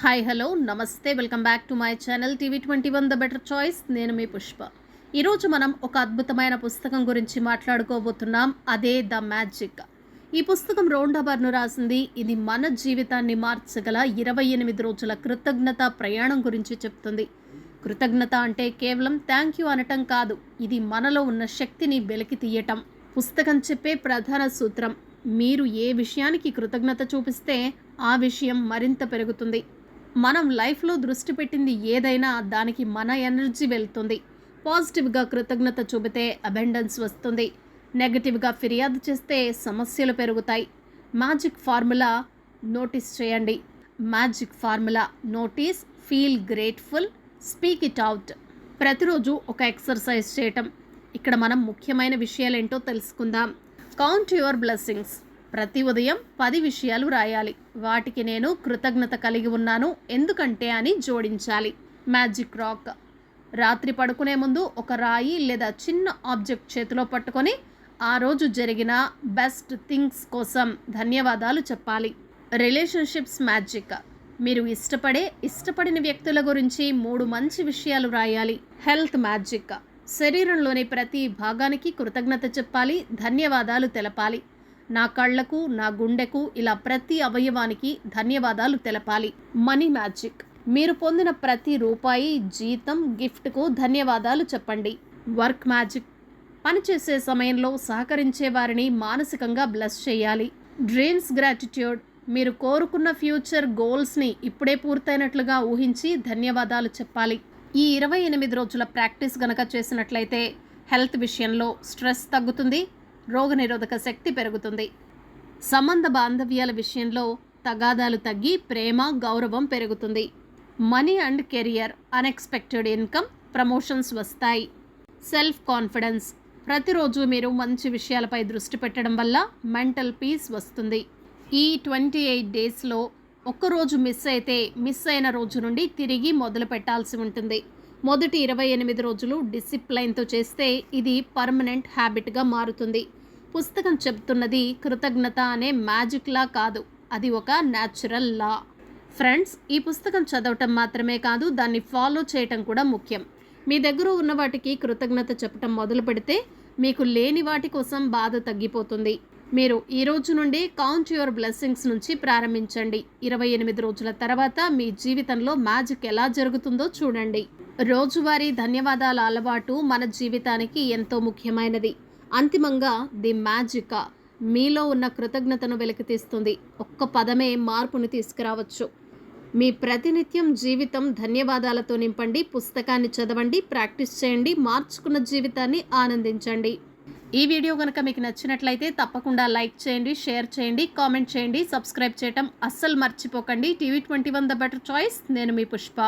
Hi hello నమస్తే welcome back to my channel TV21 the better choice. నేను మీ పుష్ప. ఈరోజు మనం ఒక అద్భుతమైన పుస్తకం గురించి మాట్లాడుకోబోతున్నాం. అదే ద మ్యాజిక్. ఈ పుస్తకం రోండా బర్న్ రాసింది. ఇది మన జీవితాన్ని మార్చగల 28 రోజుల కృతజ్ఞత ప్రయాణం గురించి చెప్తుంది. కృతజ్ఞత అంటే కేవలం థ్యాంక్ యూ అనటం కాదు, ఇది మనలో ఉన్న శక్తిని వెలికి తీయటం. పుస్తకం చెప్పే ప్రధాన సూత్రం: మీరు ఏ విషయానికి కృతజ్ఞత చూపిస్తే ఆ విషయం మరింత పెరుగుతుంది. మనం లైఫ్లో దృష్టి పెట్టింది ఏదైనా దానికి మన ఎనర్జీ వెళ్తుంది. పాజిటివ్గా కృతజ్ఞత చూపితే అబెండెన్స్ వస్తుంది. నెగటివ్గా ఫిర్యాదు చేస్తే సమస్యలు పెరుగుతాయి. మ్యాజిక్ ఫార్ములా నోటీస్ చేయండి. Magic formula: notice, feel grateful, speak it out. ప్రతిరోజు ఒక ఎక్సర్సైజ్ చేయటం. ఇక్కడ మనం ముఖ్యమైన విషయాలేంటో తెలుసుకుందాం. Count your blessings. ప్రతి ఉదయం 10 విషయాలు రాయాలి. వాటికి నేను కృతజ్ఞత కలిగి ఉన్నాను ఎందుకంటే అని జోడించాలి. Magic rock. రాత్రి పడుకునే ముందు ఒక రాయి లేదా చిన్న ఆబ్జెక్ట్ చేతిలో పట్టుకొని ఆ రోజు జరిగిన బెస్ట్ థింగ్స్ కోసం ధన్యవాదాలు చెప్పాలి. Relationships magic. మీరు ఇష్టపడిన వ్యక్తుల గురించి 3 మంచి విషయాలు రాయాలి. Health magic. శరీరంలోని ప్రతి భాగానికి కృతజ్ఞత చెప్పాలి, ధన్యవాదాలు తెలపాలి. నా కళ్ళకు, నా గుండెకు, ఇలా ప్రతి అవయవానికి ధన్యవాదాలు తెలపాలి. Money magic. మీరు పొందిన ప్రతి రూపాయి, జీతం, గిఫ్ట్కు ధన్యవాదాలు చెప్పండి. Work magic. పనిచేసే సమయంలో సహకరించే వారిని మానసికంగా బ్లెస్ చేయాలి. Dreams gratitude. మీరు కోరుకున్న ఫ్యూచర్ గోల్స్ని ఇప్పుడే పూర్తయినట్లుగా ఊహించి ధన్యవాదాలు చెప్పాలి. ఈ 28 రోజుల ప్రాక్టీస్ గనక చేసినట్లయితే హెల్త్ విషయంలో స్ట్రెస్ తగ్గుతుంది, రోగనిరోధక శక్తి పెరుగుతుంది. సంబంధ బాంధవ్యాల విషయంలో తగాదాలు తగ్గి ప్రేమ, గౌరవం పెరుగుతుంది. Money and career. Unexpected income, promotions వస్తాయి. Self confidence. ప్రతిరోజు మీరు మంచి విషయాలపై దృష్టి పెట్టడం వల్ల మెంటల్ పీస్ వస్తుంది. ఈ 28 డేస్లో ఒక్కరోజు మిస్ అయితే మిస్ అయిన రోజు నుండి తిరిగి మొదలు పెట్టాల్సి ఉంటుంది. మొదటి 28 రోజులు డిసిప్లైన్తో చేస్తే ఇది పర్మనెంట్ హ్యాబిట్గా మారుతుంది. పుస్తకం చెప్తున్నది కృతజ్ఞత అనే మ్యాజిక్ లా కాదు, అది ఒక న్యాచురల్ లా. ఫ్రెండ్స్, ఈ పుస్తకం చదవటం మాత్రమే కాదు, దాన్ని ఫాలో చేయటం కూడా ముఖ్యం. మీ దగ్గర ఉన్న వాటికి కృతజ్ఞత చెప్పటం మొదలు పెడితే మీకు లేని వాటి కోసం బాధ తగ్గిపోతుంది. మీరు ఈ రోజు నుండి కౌంట్ యువర్ బ్లెస్సింగ్స్ నుంచి ప్రారంభించండి. 28 రోజుల తర్వాత మీ జీవితంలో మ్యాజిక్ ఎలా జరుగుతుందో చూడండి. రోజువారీ ధన్యవాదాల అలవాటు మన జీవితానికి ఎంతో ముఖ్యమైనది. అంతిమంగా ది మ్యాజిక్ మీలో ఉన్న కృతజ్ఞతను వెలికితీస్తుంది. ఒక్క పదమే మార్పుని తీసుకురావచ్చు. మీ ప్రతినిత్యం జీవితం ధన్యవాదాలతో నింపండి. పుస్తకాన్ని చదవండి, ప్రాక్టీస్ చేయండి, మార్చుకున్న జీవితాన్ని ఆనందించండి. ఈ వీడియో కనుక మీకు నచ్చినట్లయితే తప్పకుండా లైక్ చేయండి, షేర్ చేయండి, కామెంట్ చేయండి, సబ్స్క్రైబ్ చేయటం అస్సలు మర్చిపోకండి. TV21 the better choice. నేను మీ పుష్ప.